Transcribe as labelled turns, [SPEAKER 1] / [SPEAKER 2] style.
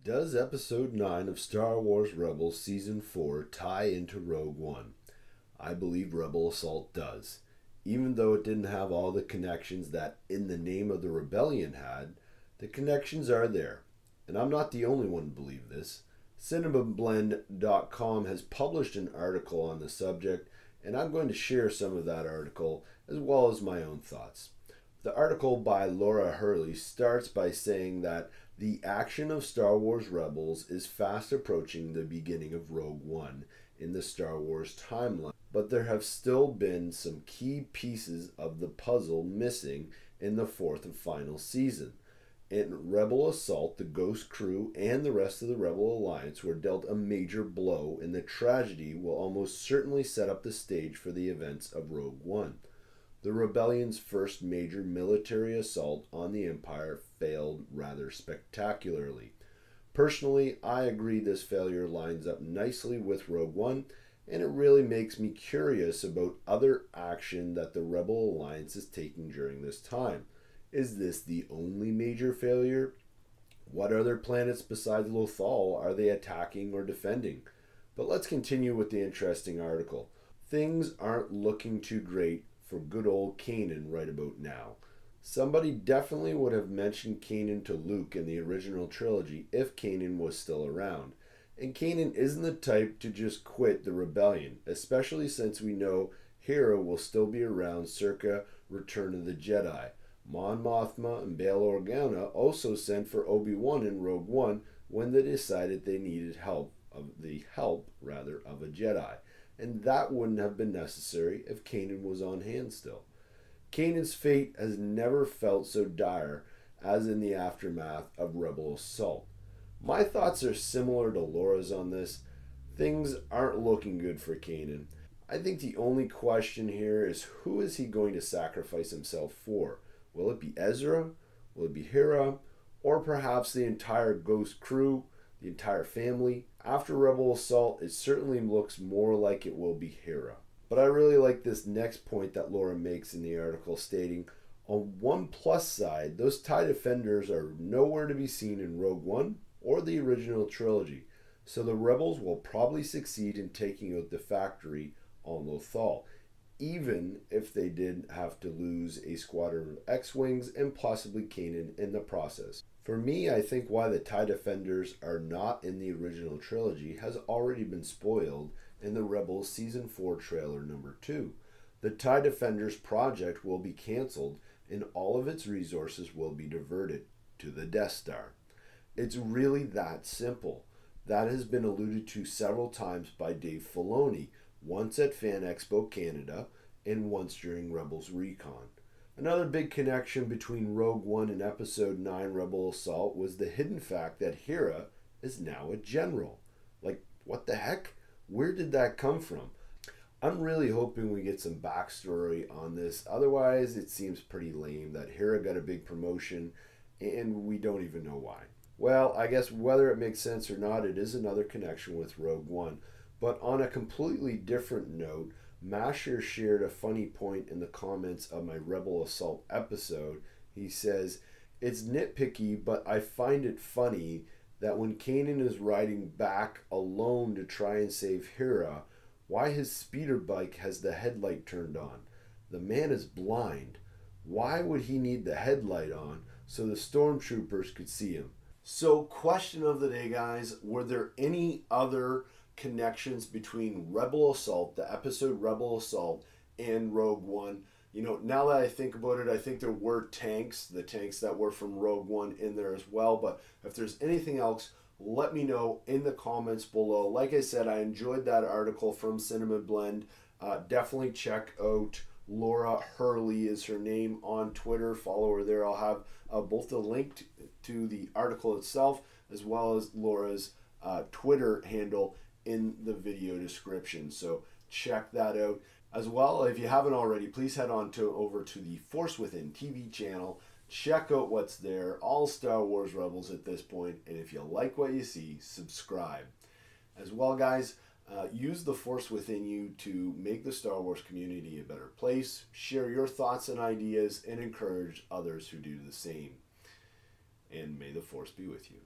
[SPEAKER 1] Does Episode 9 of Star Wars Rebels Season 4 tie into Rogue One? I believe Rebel Assault does. Even though it didn't have all the connections that In the Name of the Rebellion had, the connections are there. And I'm not the only one to believe this. CinemaBlend.com has published an article on the subject, and I'm going to share some of that article as well as my own thoughts. The article by Laura Hurley starts by saying that the action of Star Wars Rebels is fast approaching the beginning of Rogue One in the Star Wars timeline, but there have still been some key pieces of the puzzle missing in the fourth and final season. In Rebel Assault, the Ghost crew and the rest of the Rebel Alliance were dealt a major blow, and the tragedy will almost certainly set up the stage for the events of Rogue One. The rebellion's first major military assault on the Empire failed rather spectacularly. Personally, I agree this failure lines up nicely with Rogue One, and it really makes me curious about other action that the Rebel Alliance is taking during this time. Is this the only major failure? What other planets besides Lothal are they attacking or defending? But let's continue with the interesting article. Things aren't looking too great for good old Kanan right about now. Somebody definitely would have mentioned Kanan to Luke in the original trilogy if Kanan was still around. And Kanan isn't the type to just quit the rebellion, especially since we know Hera will still be around circa Return of the Jedi. Mon Mothma and Bail Organa also sent for Obi-Wan in Rogue One when they decided they needed help of a Jedi. And that wouldn't have been necessary if Kanan was on hand still. Kanan's fate has never felt so dire as in the aftermath of Rebel Assault. My thoughts are similar to Laura's on this. Things aren't looking good for Kanan. I think the only question here is, who is he going to sacrifice himself for? Will it be Ezra? Will it be Hera? Or perhaps the entire Ghost crew? The entire family? After Rebel Assault, it certainly looks more like it will be Hera. But I really like this next point that Laura makes in the article, stating, on one plus side, those TIE defenders are nowhere to be seen in Rogue One or the original trilogy, so the Rebels will probably succeed in taking out the factory on Lothal, even if they did have to lose a squadron of X-Wings and possibly Kanan in the process. For me, I think why the TIE Defenders are not in the original trilogy has already been spoiled in the Rebels Season 4 trailer number 2. The TIE Defenders project will be cancelled and all of its resources will be diverted to the Death Star. It's really that simple. That has been alluded to several times by Dave Filoni, once at Fan Expo Canada and once during Rebels Recon. Another big connection between Rogue One and Episode 9 Rebel Assault was the hidden fact that Hera is now a general. Like, what the heck? Where did that come from? I'm really hoping we get some backstory on this. Otherwise, it seems pretty lame that Hera got a big promotion and we don't even know why. Well, I guess whether it makes sense or not, it is another connection with Rogue One. But on a completely different note, Masher shared a funny point in the comments of my Rebel Assault episode. He says, it's nitpicky, but I find it funny that when Kanan is riding back alone to try and save Hera, why his speeder bike has the headlight turned on. The man is blind. Why would he need the headlight on so the stormtroopers could see him? So, question of the day, guys, were there any other connections between Rebel Assault, the episode Rebel Assault, and Rogue One? You know, now that I think about it, I think there were tanks, the tanks that were from Rogue One in there as well. But if there's anything else, let me know in the comments below. Like I said, I enjoyed that article from Cinema Blend. Definitely check out Laura Hurley is her name on Twitter. Follow her there. I'll have both the link to the article itself as well as Laura's Twitter handle in the video description. So check that out. As well, if you haven't already, please head on over to the Force Within TV channel. Check out what's there. All Star Wars Rebels at this point. And if you like what you see, subscribe. As well, guys, use the Force within you to make the Star Wars community a better place. Share your thoughts and ideas and encourage others who do the same. And may the Force be with you.